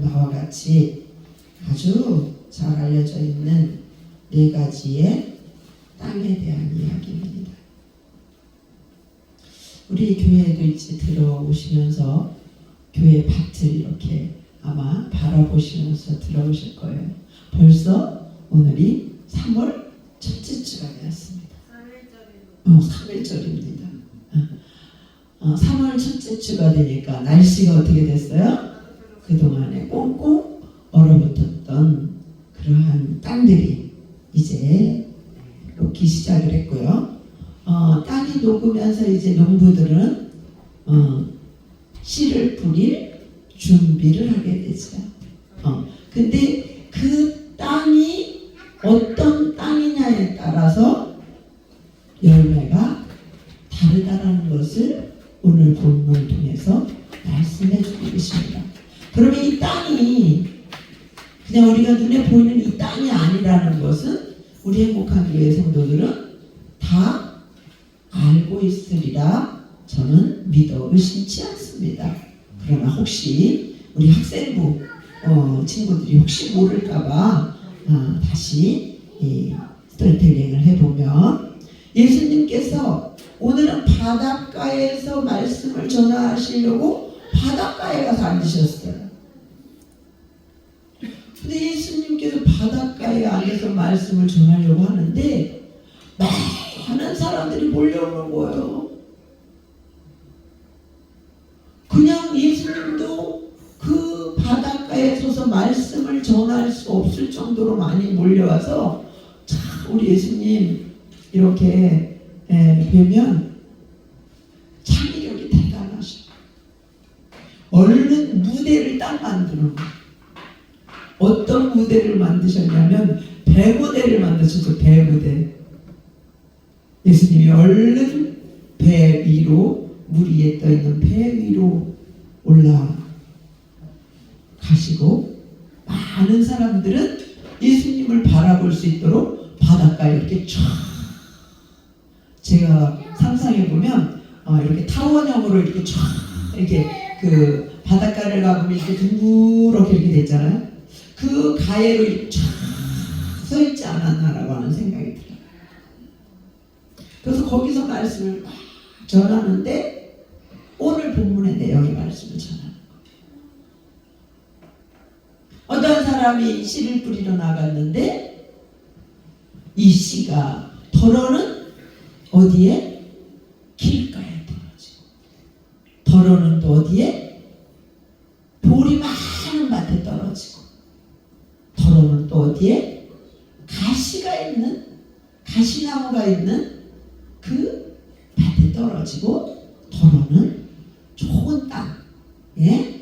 바와 같이 아주 잘 알려져 있는 네 가지의 땅에 대한 이야기입니다. 우리 교회에도 이제 들어오시면서 교회 밭을 이렇게 아마 바라보시면서 들어오실 거예요. 벌써 오늘이 3월 첫째 주가 되었습니다. 3일절입니다. 3월 첫째 주가 되니까 날씨가 어떻게 됐어요? 그동안에 꽁꽁 얼어붙었던 그러한 땅들이 이제 녹기 시작을 했고요. 땅이 녹으면서 이제 농부들은 씨를 뿌릴 준비를 하게 되죠. 근데 그 땅이 어떤 땅이냐에 따라서 열매가 다르다라는 것을 오늘 본문을 통해서 말씀해 주고 계십니다. 그러면 이 땅이 그냥 우리가 눈에 보이는 이 땅이 아니라는 것은 우리 행복한 교회 성도들은 다 알고 있으리라 저는 믿어 의심치 않습니다. 그러나 혹시 우리 학생부 친구들이 혹시 모를까봐 다시 스토리텔링을 해보면 예수님께서 오늘은 바닷가에서 말씀을 전하시려고 바닷가에 가서 앉으셨어요. 근데 예수님께서 바닷가에 앉아서 말씀을 전하려고 하는데 많은 사람들이 몰려오는 거예요. 그냥 예수님도 그 바닷가에 서서 말씀을 전할 수 없을 정도로 많이 몰려와서 참 우리 예수님 이렇게 뵈면 창의력이 대단하셔. 얼른 무대를 딱 만드는 거예요. 어떤 무대를 만드셨냐면 배무대를 만드셨죠. 배무대. 예수님이 얼른 배 위로 물 위에 떠있는 배 위로 올라가시고 많은 사람들은 예수님을 바라볼 수 있도록 바닷가에 이렇게 쫙 제가 상상해보면 이렇게 타원형으로 이렇게 쫙 이렇게 그 바닷가를 가보면 이렇게 둥그렇게 이렇게 됐잖아요. 그 가해로 이렇게 쫙 서 있지 않았나라고 하는 생각이 들어요. 그래서 거기서 말씀을 막 전하는데 오늘 본문의 내용의 말씀을 전하는 거예요. 어떤 사람이 씨를 뿌리러 나갔는데 이 씨가 더러는 어디에? 길가에 떨어지고 더러는 또 어디에? 돌이 많은 밭에 떨어지고 더러는 또 어디에? 가시나무가 있는 그 밭에 떨어지고 더러는 좋은 땅에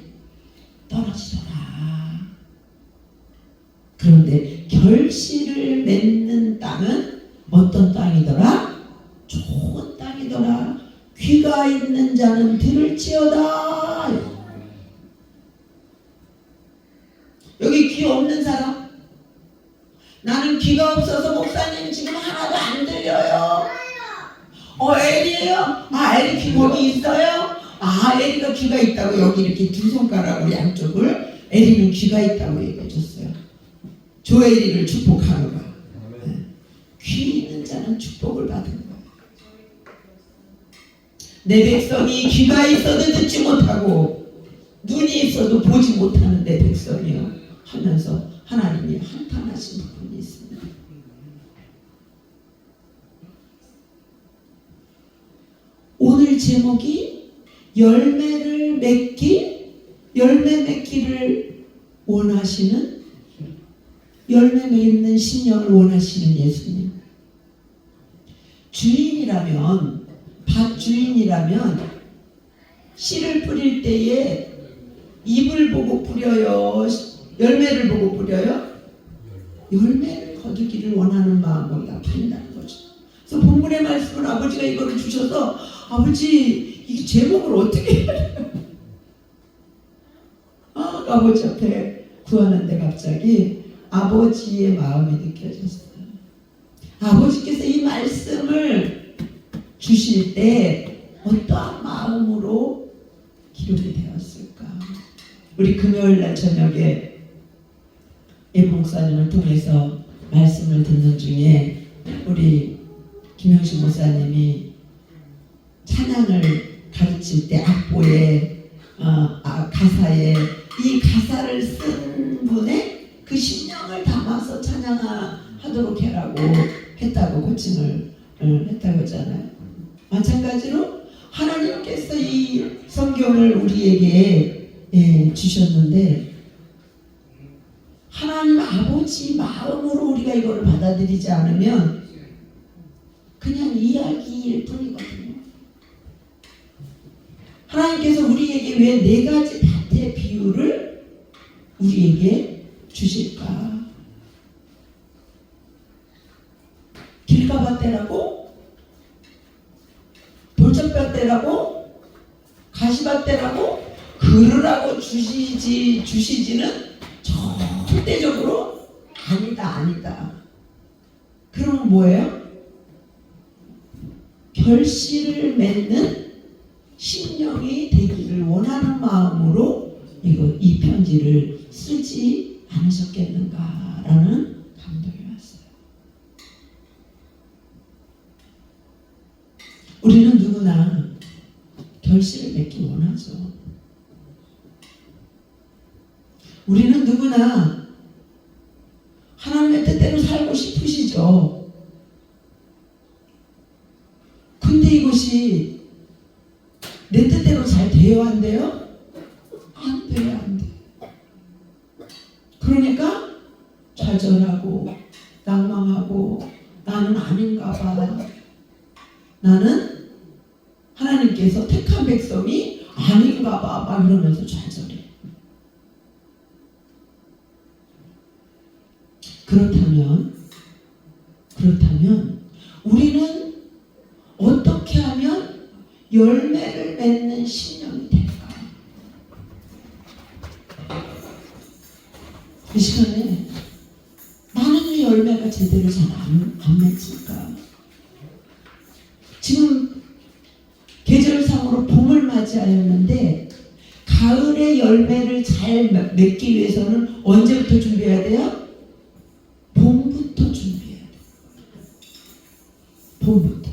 떨어지더라. 그런데 결실을 맺는 땅은 어떤 땅이더라? 좋은 땅이더라. 귀가 있는 자는 들을지어다. 여기 귀 없는 사람? 나는 귀가 없어서 목사님 지금 하나도 안 들려요. 에리예요? 에리 귀 거기 있어요? 에리가 귀가 있다고 여기 이렇게 두 손가락으로 양쪽을 에리는 귀가 있다고 얘기해 줬어요. 조에리를 축복하노라. 귀 있는 자는 축복을 받은 거예요. 내 백성이 귀가 있어도 듣지 못하고 눈이 있어도 보지 못하는 내 백성이요 하면서 하나님이 한탄하신 부분이 있습니다. 오늘 제목이 열매 맺기를 원하시는 열매 맺는 신령을 원하시는 예수님. 주인이라면 밭 주인이라면 씨를 뿌릴 때에 잎을 보고 뿌려요? 열매를 보고 뿌려요? 열매를 거두기를 원하는 마음으로 다 뿌린다는 거죠. 그래서 본문의 말씀을 아버지가 이거를 주셔서 아버지 이 제목을 어떻게 해야 돼요? 아버지 앞에 구하는데 갑자기 아버지의 마음이 느껴졌어요. 아버지께서 이 말씀을 주실 때 어떠한 마음으로 기록이 되었을까? 우리 금요일 날 저녁에 예봉 목사님을 통해서 말씀을 듣는 중에 우리 김영식 목사님이 찬양을 가르칠 때 악보에 가사에 이 가사를 쓴 분의 그 심령을 담아서 찬양하도록 해라고 했다고 코칭을 했다고 했잖아요. 마찬가지로 하나님께서 이 성경을 우리에게 주셨는데 하나님 아버지 마음으로 우리가 이걸 받아들이지 않으면 그냥 이야기일 뿐이거든요. 하나님께서 우리에게 왜 네 가지 밭의 비유를 우리에게 주실까? 길가밭대라고? 돌짝밭대라고? 가시밭대라고? 그러라고 주시지는 절대적으로 아니다. 그럼 뭐예요? 결실을 맺는 심령이 되기를 원하는 마음으로 이 편지를 쓰지 않으셨겠는가라는 감동이 왔어요. 우리는 누구나 결실을 맺기 원하죠. 우리는 누구나 하나님의 뜻대로 살고 싶으시죠. 근데 이것이 내 뜻대로 잘 돼요, 안 돼요? 안 돼요, 안 돼요. 그러니까 좌절하고 낭망하고 나는 아닌가 봐. 나는 하나님께서 택한 백성이 아닌가 봐. 막 이러면서 좌절해. 그렇다면 우리는 어떻게 하면 열매를 맺는 신령이 될까? 이 시간에 나는 왜 열매가 제대로 잘 안 맺힐까? 지금 계절상으로 봄을 맞이하였는데 가을의 열매를 잘 맺기 위해서는 언제부터 준비해야 돼요? 봄부터 준비해야 돼요. 봄부터.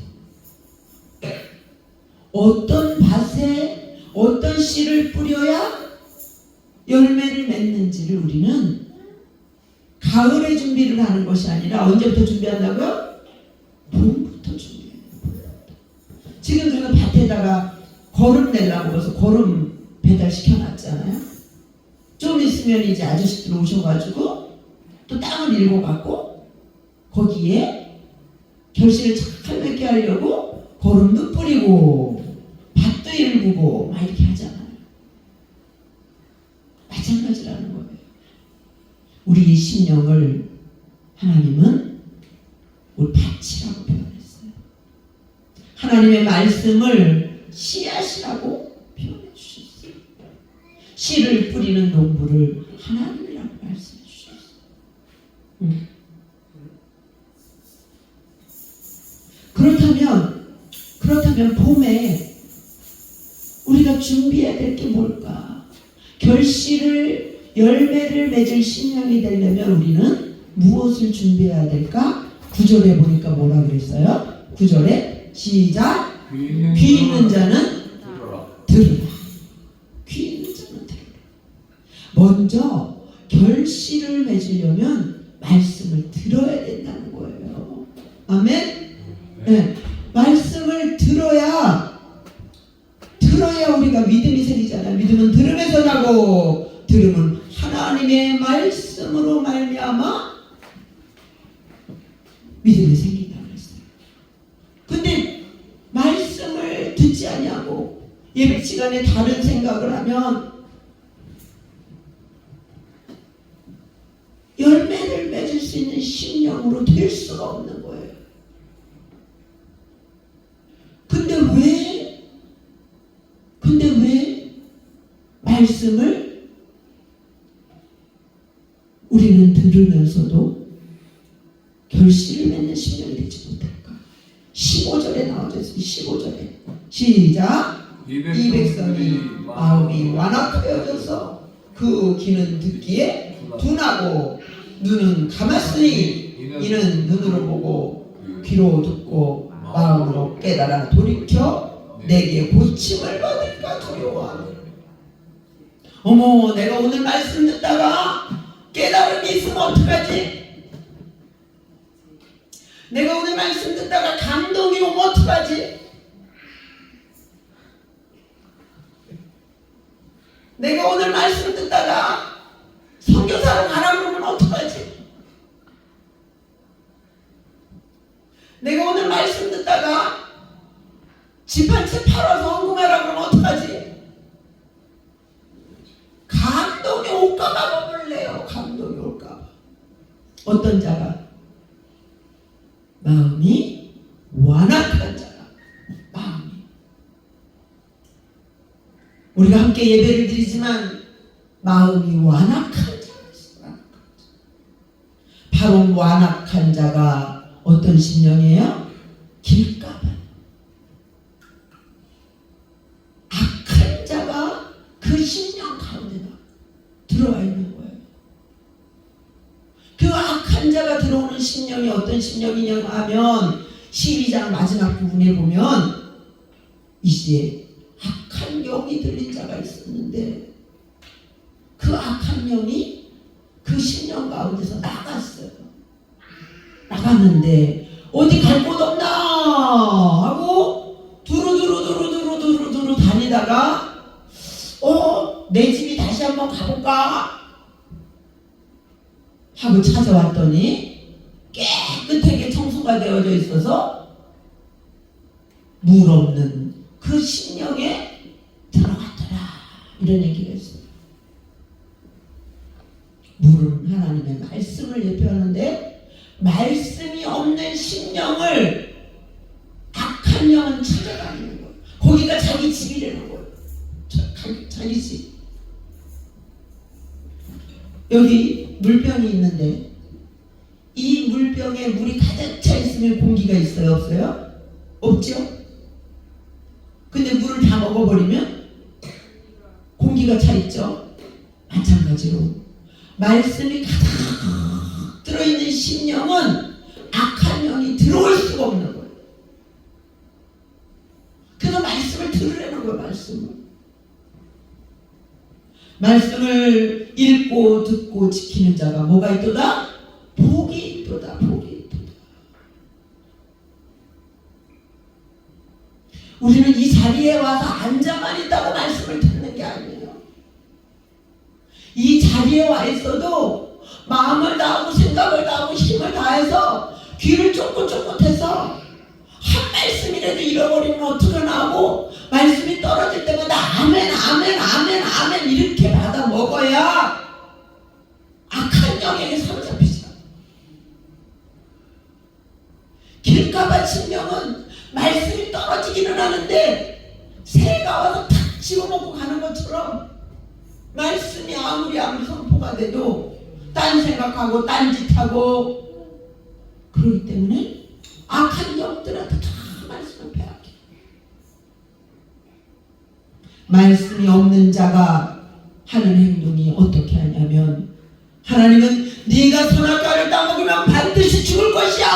어떤 밭에 어떤 씨를 뿌려야 열매를 맺는지를 우리는 가을에 준비를 하는 것이 아니라 언제부터 준비한다고요? 봄부터 준비해야 돼요. 지금 저는 밭에다가 거름 내려고 해서 거름 배달시켜놨잖아요. 좀 있으면 이제 아저씨들 오셔가지고 또 땅을 일궈갖고 거기에 결실을 잘 맺게 하려고 거름도 뿌리고 밭도 일구고 막 이렇게 하잖아요. 마찬가지라는 거예요. 우리 심령을 하나님은 우리 밭이라고 표현했어요. 하나님의 말씀을 씨앗이라고 표현해 주셨어요. 씨를 뿌리는 농부를 하나님이라고 말씀해 주셨어요. 그렇다면 봄에 우리가 준비해야 될 게 뭘까? 열매를 맺을 심령이 되려면 우리는 무엇을 준비해야 될까? 9절에 보니까 뭐라 그랬어요? 9절에 시작! 귀 있는 자는 들으라. 귀 있는 자는 들으라. 먼저 결실을 맺으려면 말씀을 들어야 된다는 거예요. 아멘? 네. 말씀을 들어야 우리가 믿음이 생기잖아요. 믿음은 들음에서 나고 들음은 하나님의 말씀으로 말미암아 믿음이 생긴다고 했어요. 근데 말씀을 듣지 아니하고 예배 시간에 다른 생각을 하면 열매를 맺을 수 있는 심령으로 될 수가 없는 거예요. 근데 왜 말씀을 우리는 들으면서도 결실을 맺는 심령이 되지 못할까? 15절에 나와져 있어요. 15절에 시작! 이 백성이 마음이 완악하여져서 그 귀는 듣기에 둔하고 눈은 감았으니 이는 눈으로 보고 귀로 듣고 마음으로 깨달아 돌이켜 내게 고침을 받을까 두려워하노라. 어머, 내가 오늘 말씀 듣다가 깨달음이 있으면 어떡하지? 내가 오늘 말씀 듣다가 감동이 오면 어떡하지? 내가 오늘 말씀 듣다가 선교사로 가라 그러면 어떡하지? 내가 오늘 말씀 듣다가 집 한 채 팔아서 헌금하라 그러면 어떡하지? 감동이 올까봐 겁을내요. 감동이 올까봐. 어떤 자가? 마음이 완악한 자가. 마음이. 우리가 함께 예배를 드리지만 마음이 완악한 자가 있어요. 바로 완악한 자가 어떤 심령이에요? 길가반. 악한 자가 그 심령 가운데다 들어와 있는 거예요. 그 악한 자가 들어오는 심령이 어떤 심령이냐 하면 12장 마지막 부분에 보면 이제 악한 영이 들린 자가 있었는데 그 악한 영이 그 심령 가운데서 나갔어요. 나갔는데 어디 갈 곳 없나 하고 두루두루 다니다가 내 집이 다시 한번 가볼까 하고 찾아왔더니 깨끗하게 청소가 되어져 있어서 물 없는 그 심령에 들어갔더라. 이런 얘기를 했어요. 물은 하나님의 말씀을 예표하는데 말씀이 없는 심령을 악한 영은 찾아다니는 거예요. 거기가 자기 집이라는 거예요. 자기 집. 여기 물병이 있는데 이 물병에 물이 가득 차 있으면 공기가 있어요? 없어요? 없죠? 근데 물을 다 먹어버리면 공기가 차 있죠? 마찬가지로 말씀이 가득 들어있는 심령은 악한 영이 들어올 수가 없는 거예요. 그래서 말씀을 들으라는 거예요. 말씀을 읽고 듣고 지키는 자가 뭐가 있도다? 복이 있도다. 복이 있도다. 우리는 이 자리에 와서 앉아만 있다고 말씀을 듣는 게 아니에요. 이 자리에 와 있어도 마음을 다하고 생각을 다하고 힘을 다해서 귀를 쫑긋쫑긋해서 한 말씀이라도 잃어버리면 어떡하나 하고 말씀이 떨어질 때마다 아멘 아멘 아멘 아멘 이렇게 받아 먹어야 악한 영에게 사로잡히지 않아요. 길가반 심령은 말씀이 떨어지기는 하는데 새가 와서 탁 집어먹고 가는 것처럼 말씀이 아무리 선포가 돼도 딴 생각하고 딴 짓하고 그렇기 때문에 악한 영들한테 다 말씀을 빼앗겨. 말씀이 없는 자가 하는 행동이 어떻게 하냐면 하나님은 네가 선악과를 따먹으면 반드시 죽을 것이야.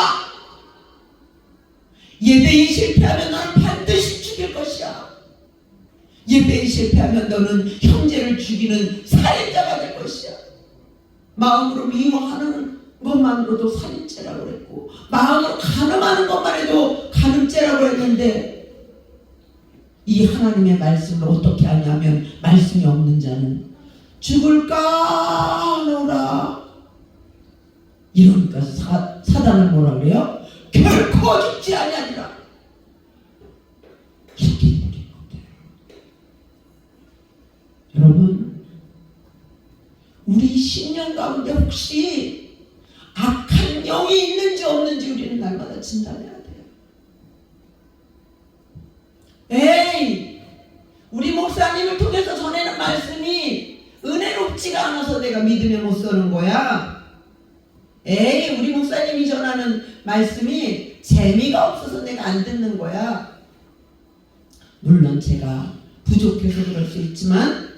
예배에 실패하면 너는 반드시 죽일 것이야. 예배에 실패하면 너는 형제를 죽이는 살인자가 될 것이야. 마음으로 미워하는 것만으로도 살인죄라고 그랬고 마음으로 간음하는 것만 해도 간음죄라고 했는데 이 하나님의 말씀을 어떻게 하냐면 말씀이 없는 자는 죽을까 하노라. 이러니까 사단은 뭐라 그래요? 결코 죽지 아니하리라. 이렇게 얘기해요. 여러분, 우리 심령 가운데 혹시 악한 영이 있는지 없는지 우리는 날마다 진단해야 돼요. 에이, 우리 목사님을 통해서 전하는 말씀이 은혜롭지가 않아서 내가 믿음에 못 서는 거야. 에이, 우리 목사님이 전하는 말씀이 재미가 없어서 내가 안 듣는 거야. 물론 제가 부족해서 그럴 수 있지만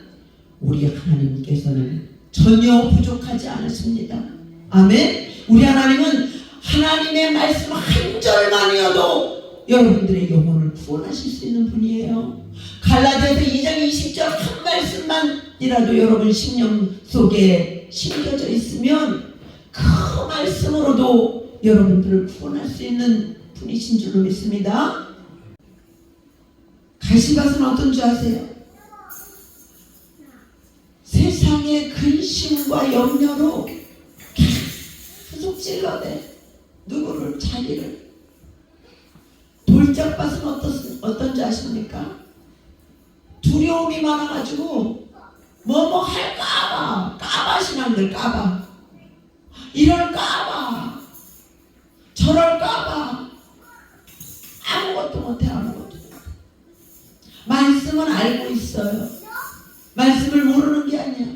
우리 하나님께서는 전혀 부족하지 않으십니다. 아멘. 우리 하나님은 하나님의 말씀 한 절만이어도 여러분들의 영혼을 구원하실 수 있는 분이에요. 갈라디아서 2장 20절 한 말씀만이라도 여러분 심령 속에 심겨져 있으면 그 말씀으로도 여러분들을 구원할 수 있는 분이신 줄로 믿습니다. 가시밭은 어떤 줄 아세요? 세상의 근심과 염려로 계속 찔러대 누구를? 자기를. 돌짝밭은 어떤지 아십니까? 두려움이 많아가지고 뭐뭐 할까봐 까봐신한들 까봐 이럴까봐 저럴까봐 아무것도 못해. 말씀은 알고 있어요. 말씀을 모르는 게 아니야.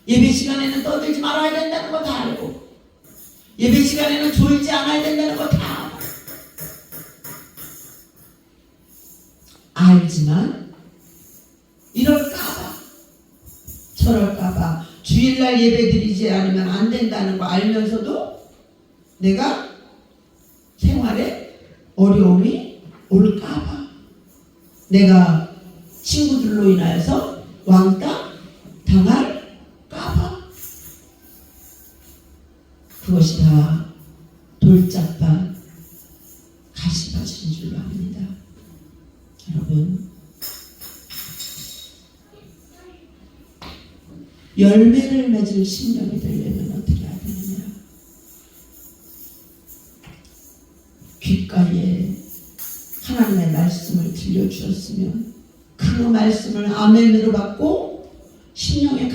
예배 시간에는 떠들지 말아야 된다는 거 다 알고, 예배 시간에는 졸지 않아야 된다는 거 다 알지만 이럴까봐 저럴까봐 주일날 예배 드리지 않으면 안 된다는 거 알면서도 내가 생활에 어려움이 올까봐, 내가 친구들로 인하여서 왕따 당할까봐, 그것이 다 돌짝밭 가시밭인 줄로 압니다. 여러분, 열매를 맺을 심령이 되려면 어떻게 해야 되느냐? 귓가에 하나님의 말씀을 들려주었으면 그 말씀을 아멘으로 받고 심령에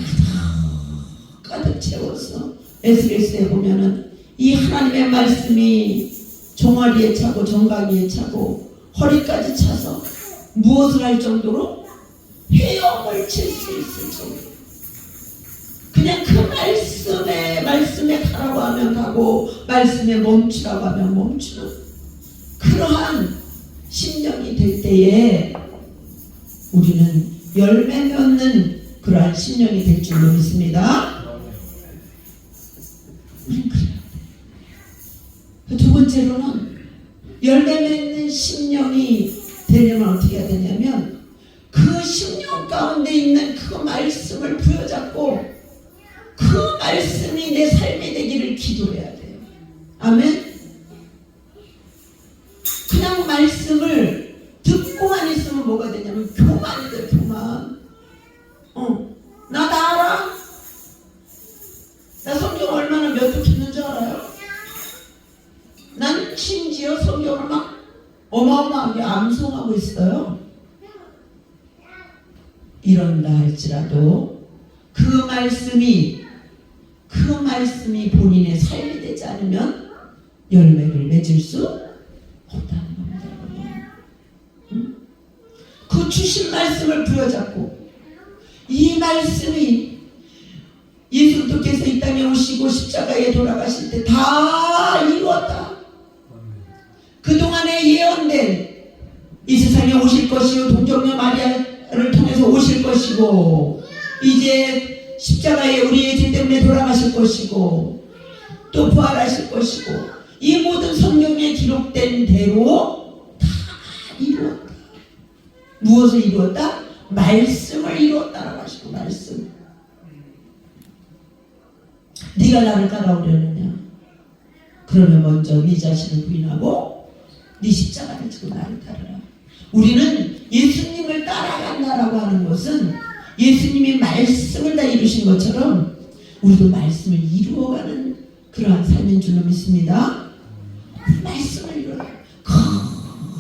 가득 채워서, SBS에 보면은 이 하나님의 말씀이 종아리에 차고 정강이에 차고 허리까지 차서 무엇을 할 정도로 헤엄을 칠 수 있을 정도로, 그냥 그 말씀에 가라고 하면 가고 말씀에 멈추라고 하면 멈추는 그러한 심령이 될 때에 우리는 열매 맺는 그러한 심령이 될 줄로 믿습니다. 우리는 그래야 돼. 두 번째로는 열매 맺는 심령이 되려면 어떻게 해야 되냐면 그 심령 가운데 있는 그 말씀을 부여잡고 그 말씀이 내 삶이 되기를 기도해야 돼요. 아멘. 그냥 말씀을 듣고만 있으면 뭐가 되냐면 교만이 돼. 교만. 나 다 알아. 나 성경 얼마나 몇 쪽 읽는 줄 알아요? 난 심지어 성경을 막 어마어마하게 암송하고 있어요. 이런다 할지라도 그 말씀이 본인의 삶이 되지 않으면 열매를 맺을 수 없다는 겁니다. 그 주신 말씀을 부여잡고, 이 말씀이 예수 그리스도께서 이 땅에 오시고 십자가에 돌아가실 때 다 이루었다. 그동안에 예언된 이 세상에 오실 것이요 동정녀 마리아를 통해서 오실 것이고, 이제 십자가에 우리의 죄 때문에 돌아가실 것이고 또 부활하실 것이고, 이 모든 성경에 기록된 대로 다 이루었다. 무엇을 이루었다? 말씀을 이루었다라고 하시고, 말씀. 네가 나를 따라오려느냐? 그러면 먼저 네 자신을 부인하고 네 십자가를 지고 나를 따르라. 우리는 예수님을 따라간다라고 하는 것은 예수님이 말씀을 다 이루신 것처럼 우리도 말씀을 이루어가는 그러한 삶인 줄로 믿습니다. 말씀을 이루어라.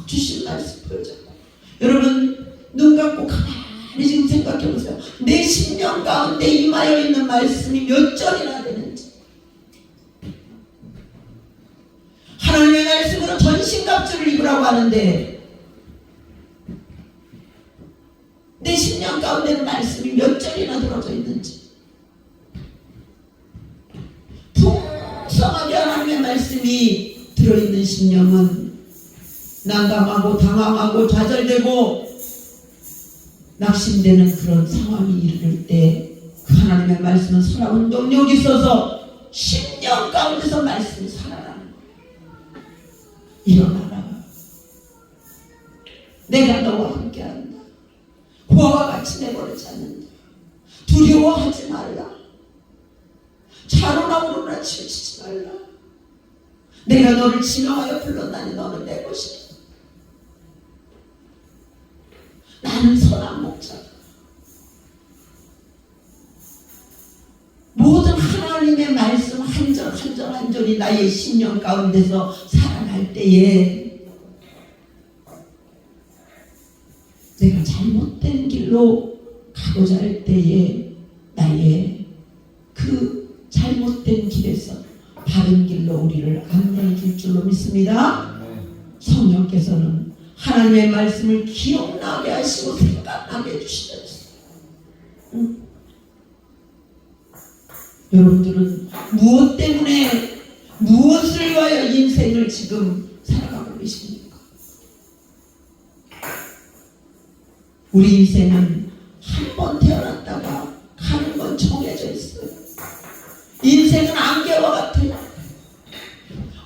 주신 말씀 보여줬고, 여러분 눈 감고 가만히 지금 생각해 보세요. 내 심령 가운데 임하여 있는 말씀이 몇 절이나 되는지. 하나님의 말씀으로 전신갑주를 입으라고 하는데 내 심령 가운데는 말씀이 몇 절이나 들어져 있는지. 풍성하게 하나님의 말씀이 들어있는 심령은 난감하고 당황하고 좌절되고 낙심되는 그런 상황이 이르를 때 그 하나님의 말씀은 살아온 능력이 있어서 10년 가운데서 말씀이 살아나는 거예요. 일어나라. 내가 너와 함께한다. 고아와 같이 내버리지 않는다. 두려워하지 말라. 좌로나 우로나 치우치지 말라. 내가 너를 지명하여 불렀나니 너는 내 것이다. 나는 선한 목자다. 모든 하나님의 말씀 한 절 한 절 한 절이 나의 심령 가운데서 살아날 때에 내가 잘못된 길로 가고자 할 때에 나의 그 잘못된 길에서 바른 길로 우리를 안내해 줄 줄로 믿습니다. 성령께서는 하나님의 말씀을 기억나게 하시고 생각나게 해주시다. 여러분들은 무엇 때문에 무엇을 위하여 인생을 지금 살아가고 계십니까? 우리 인생은 한 번 태어났다가 가는 건 정해져 있어요. 인생은 안개와 같아요.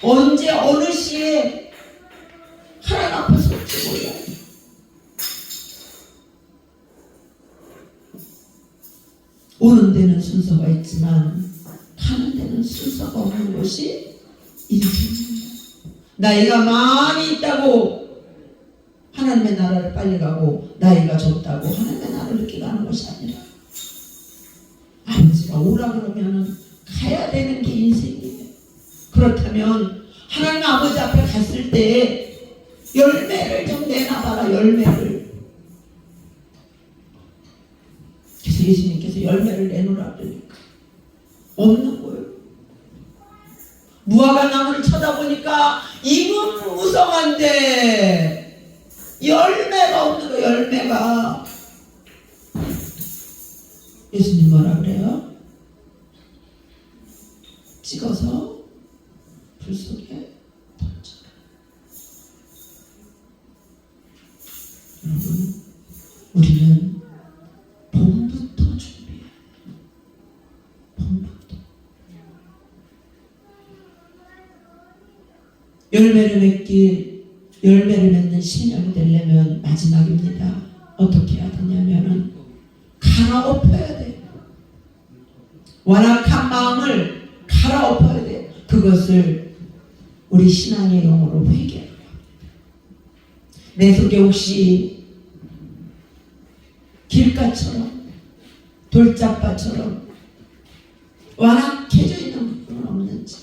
언제 어느 시에 하나님 앞에 설지 몰라요. 오는 데는 순서가 있지만 가는 데는 순서가 없는 것이 인생입니다. 나이가 많이 있다고 하나님의 나라를 빨리 가고 나이가 적다고 하나님의 나라를 늦게 가는 것이 아니라 아버지가 오라 그러면은 가야 되는 게 인생이에요. 그렇다면 하나님 아버지 앞에 갔을 때 열매를 좀 내놔봐라. 열매를. 그래서 예수님께서 열매를 내놓으라 그러니까 없는 거예요. 무화과 나무를 쳐다보니까 이건 무성한데 열매가 없는 거예요. 열매가. 예수님 뭐라 그래요? 찍어서 불 속에 던져. 여러분, 우리는 봄부터 준비해요. 봄부터. 열매를 맺는 신령이 되려면 마지막입니다. 어떻게 해야 되냐면은 갈아엎어야 돼. 완악한 마음을 갈아엎어야 돼. 그것을 우리 신앙의 용어로 회개하라. 내 속에 혹시 길가처럼 돌짝밭처럼 완악해져 있는 부분은 없는지,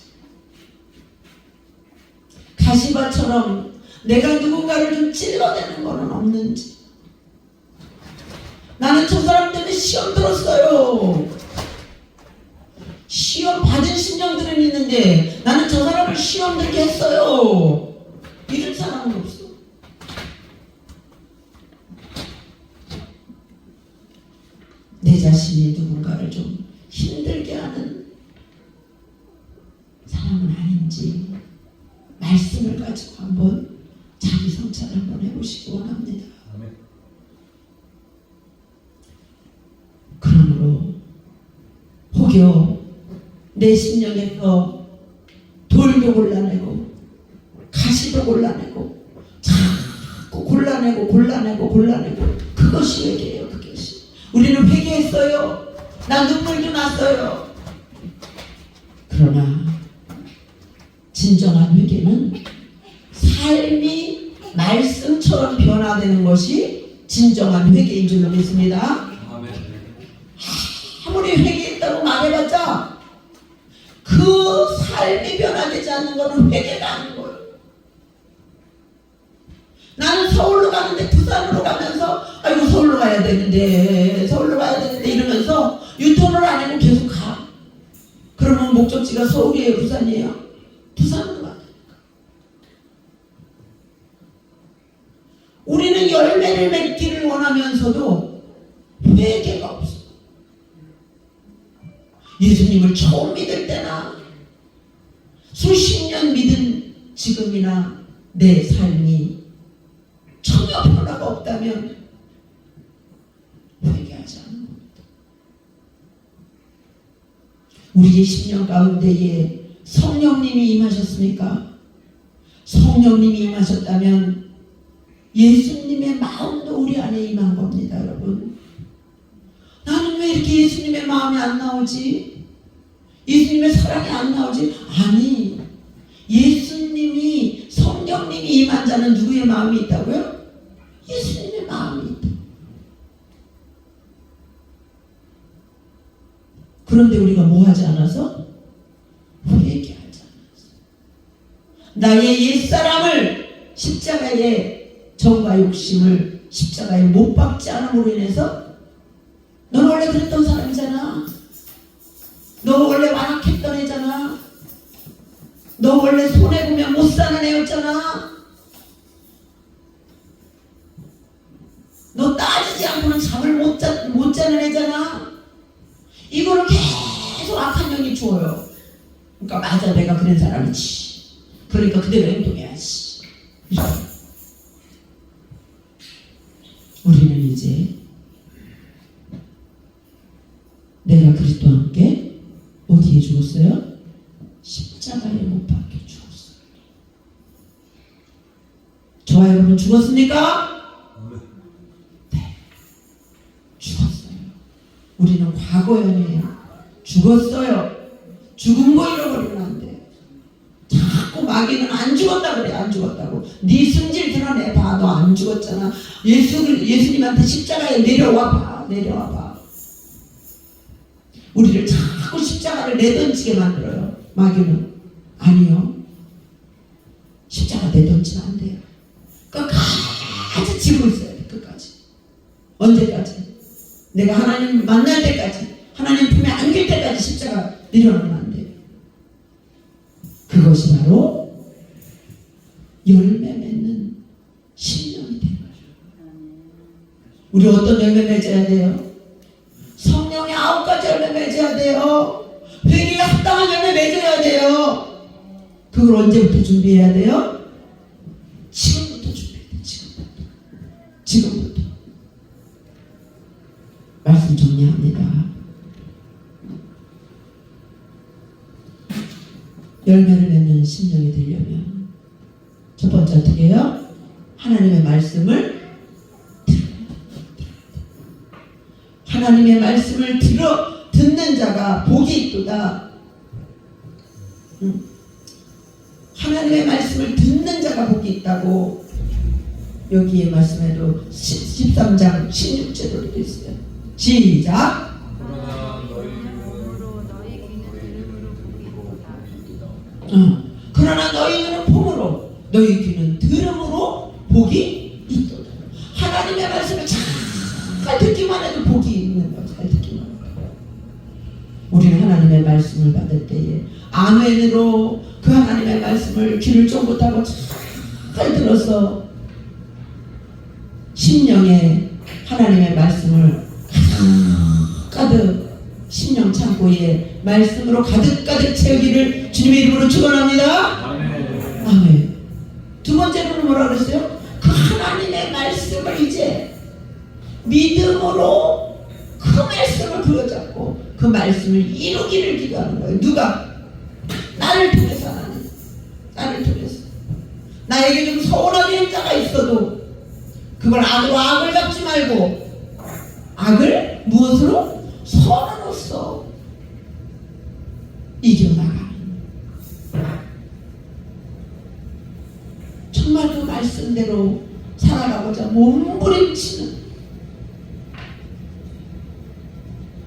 가시밭처럼 내가 누군가를 좀 찔러대는 것은 없는지, 나는 저 사람 때문에 시험 들었어요. 시험 받은 심령들은 있는데 나는 저 사람을 시험 들게 했어요. 이런 사람은 없어. 내 자신이 누군가를 좀 힘들게 하는 사람은 아닌지 말씀을 가지고 한번 자기 성찰을 한번 해보시기 원합니다. 그러므로 혹여 내 심령에서 돌도 골라내고 가시도 골라내고 자꾸 골라내고 그것이 회개예요. 그것이. 우리는 회개했어요. 나 눈물도 났어요. 그러나 진정한 회개는 삶이 말씀처럼 변화되는 것이 진정한 회개인 줄로 믿습니다. 아무리 회개했다고 말해봤자 그 삶이 변화되지 않는 것은 회개가 아닌 거예요. 나는 서울로 가는데 부산으로 가면서 아이고 서울로 가야 되는데 이러면서 유턴을 안 하고 계속 가. 그러면 목적지가 서울이에요, 부산이에요? 부산으로 가. 우리는 열매를 맺기를 원하면서도 회개가 없어. 예수님을 처음 믿을 때나 수십 년 믿은 지금이나 내 삶이 전혀 변화가 없다면 우리의 심령 가운데에 성령님이 임하셨습니까? 성령님이 임하셨다면 예수님의 마음도 우리 안에 임한 겁니다, 여러분. 나는 왜 이렇게 예수님의 마음이 안 나오지? 예수님의 사랑이 안 나오지? 아니, 예수님이, 성령님이 임한 자는 누구의 마음이 있다고요? 예수님의 마음이 있다. 그런데 우리가 뭐 하지 않아서? 회개하지 않았어. 나의 옛사람을 십자가의 정과 욕심을 십자가에 못 박지 않음으로 인해서 넌 원래 그랬던 사람이잖아. 너 원래 완악했던 애잖아. 너 원래 손해보면 못 사는 애였잖아. 너 따지지 않고는 잠을 못 자는 애잖아. 이거를 계속 악한 영이 주어요. 그러니까 맞아, 내가 그런 사람이지. 그러니까 그대로 행동해야지. 우리는 이제 내가 그리스도와 함께 어디에 죽었어요? 십자가에 못 박혀 죽었어요. 저와 여러분 죽었습니까? 네, 죽었어요. 우리는 과거형이에요. 죽었어요. 죽은 거 잃어버리면 안 돼. 자꾸 마귀는 안 죽었다 그래. 안 죽었다고. 네 승질 드러내봐. 너 안 죽었잖아. 예수님한테 십자가에 내려와 봐. 내려와 봐. 우리를 자꾸 십자가를 내던지게 만들어요. 마귀는. 아니요. 십자가 내던지면 안 돼요. 끝까지 지고 있어야 돼. 끝까지. 언제까지? 내가 하나님 만날 때까지, 하나님 품에 안길 때까지 십자가 내려놓으면 안 돼요. 그것이 바로 열매 맺는 신령이 되는 거죠. 우리 어떤 열매 맺어야 돼요? 성령의 9가지 열매 맺어야 돼요. 회개에 합당한 열매 맺어야 돼요. 그걸 언제부터 준비해야 돼요? 지금부터 준비해야 돼요. 지금부터. 말씀 정리합니다. 열매를 맺는 심령이 되려면 첫 번째 어떻게 해요? 하나님의 말씀을 하나님의 말씀을 듣는 자가 복이 있도다. 하나님의 말씀을 듣는 자가 복이 있다고 여기에 말씀에도 13장 16절로 되어 있어요. 시작. 그러나 너희 눈은 봄으로 너희 귀는 들음으로 복이 있도다. 하나님의 말씀을 잘 듣기만 해도 복이 있는 거예요. 잘 듣기만 해도. 우리는 하나님의 말씀을 받을 때에 아멘으로 그 하나님의 말씀을 귀를 쫑긋하고 잘 들어서 심령에 하나님의 말씀을 가득 심령 창고에 말씀으로 가득 채우기를 주님의 이름으로 축원합니다. 아멘. 아멘. 두 번째로는 뭐라 그랬어요? 그 하나님의 말씀을 이제 믿음으로 그 말씀을 부여잡고 그 말씀을 이루기를 기도하는 거예요. 누가? 나를 통해서 하나님. 나를 통해서. 나에게 좀 서운하게 한 자가 있어도 그걸 악으로 악을 갚지 말고 악을 무엇으로? 선으로써 이겨나가는. 정말 그 말씀대로 살아가고자 몸부림치는.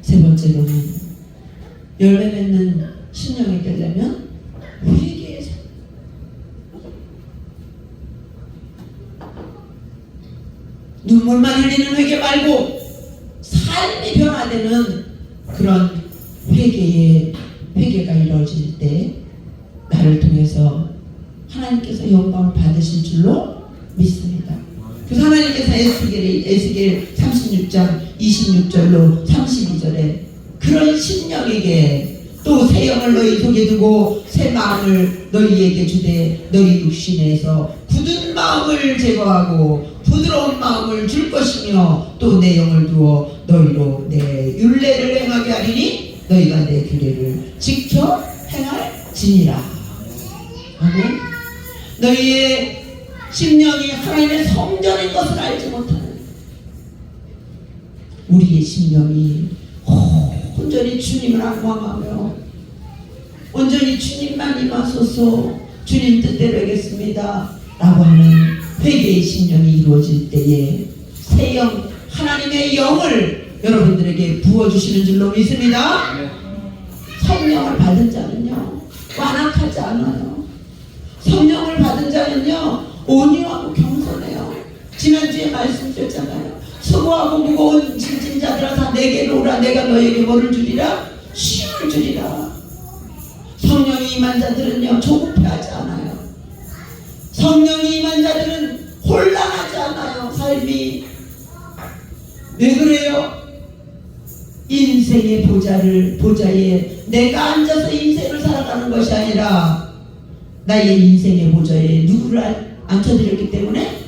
세 번째로는 열매 맺는 신령이 되려면 회개에서 눈물만 흘리는 회개 말고 삶이 변화되는 그런 회개가 이루어질 때 나를 통해서 하나님께서 영광을 받으실 줄로 믿습니다. 그래서 하나님께서 에스겔 36장 26절로 32절에 그런 심령에게 또 새 영을 너희 속에 두고 새 마음을 너희에게 주되 너희 육신에서 굳은 마음을 제거하고 부드러운 마음을 줄 것이며 또 내 영을 두어 너희로 내 율례를 행하게 하리니 너희가 내 규례를 지켜 행할지니라. 아멘. 너희의 심령이 하나님의 성전인 것을 알지 못하는 우리의 심령이 온전히 주님을 악망하며 온전히 주님만 임하소서, 주님 뜻대로 하겠습니다 라고 하는 회개의 심령이 이루어질 때에 새 영, 하나님의 영을 여러분들에게 부어주시는 줄로 믿습니다. 성령을 받은 자는요 완악하지 않아요. 성령을 받은 자는요 온유하고 겸손해요. 지난주에 말씀드렸잖아요. 수고하고 무거운 짐진 자들아 다 내게로 오라. 내가 너에게 뭐를 주리라? 쉼을 주리라. 성령이 임한 자들은요 조급해하지 않아요. 성령이 임한 자들은 혼란하지 않아요. 삶이 왜 그래요? 인생의 보좌에 내가 앉아서 인생을 살아가는 것이 아니라 나의 인생의 보좌에 누구를 앉혀드렸기 때문에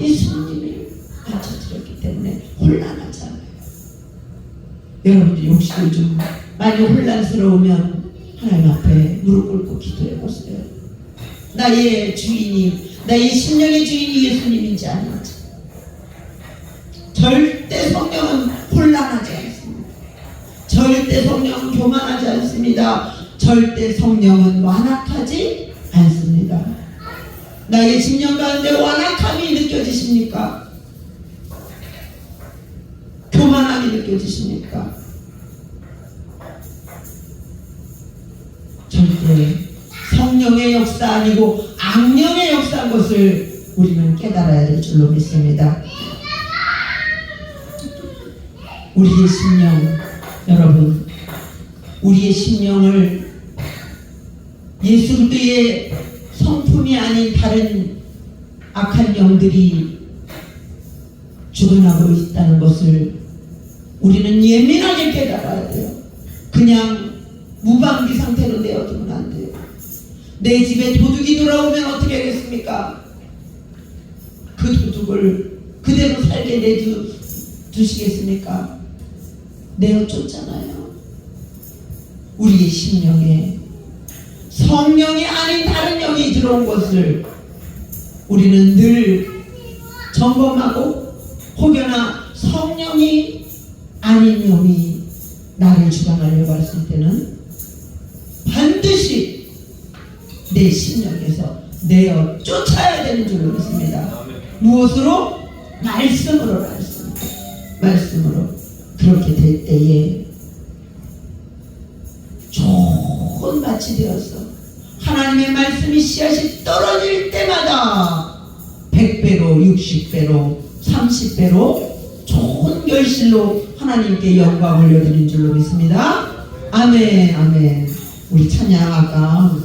예수님을 앉혀드렸기 때문에 혼란하지 않아요. 여러분들이 혹시 요즘 많이 혼란스러우면 하나님 앞에 무릎 꿇고 기도해 보세요. 나의 주인이, 나의 심령의 주인이 예수님인지 아닌지. 절대 성령은 혼란하지 않습니다. 절대 성령은 교만하지 않습니다. 절대 성령은 완악하지 않습니다. 나의 심령 가운데 완악함이 느껴지십니까? 교만함이 느껴지십니까? 절대 성령의 역사 아니고 악령의 역사인 것을 우리는 깨달아야 될 줄로 믿습니다. 우리의 심령, 여러분, 우리의 심령을 예수 그리스도의 성품이 아닌 다른 악한 영들이 주관하고 있다는 것을 우리는 예민하게 깨달아야 돼요. 그냥 무방비 상태로 내어두면 안 돼요. 내 집에 도둑이 돌아오면 어떻게 하겠습니까? 그 도둑을 그대로 살게 내두시겠습니까? 내어쫓잖아요. 우리의 심령에 성령이 아닌 다른 영이 들어온 것을 우리는 늘 점검하고, 혹여나 성령이 아닌 영이 나를 주관하려고 했을 때는 반드시 내 심령에서 내어 쫓아야 되는 줄로 믿습니다. 무엇으로? 말씀으로. 그렇게 될 때에 좋은 밭이 되어서 하나님의 말씀이 씨앗이 떨어질 때마다 100배로 60배로 30배로 좋은 결실로 하나님께 영광을 올려드리는 줄로 믿습니다. 아멘. 우리 찬양 아까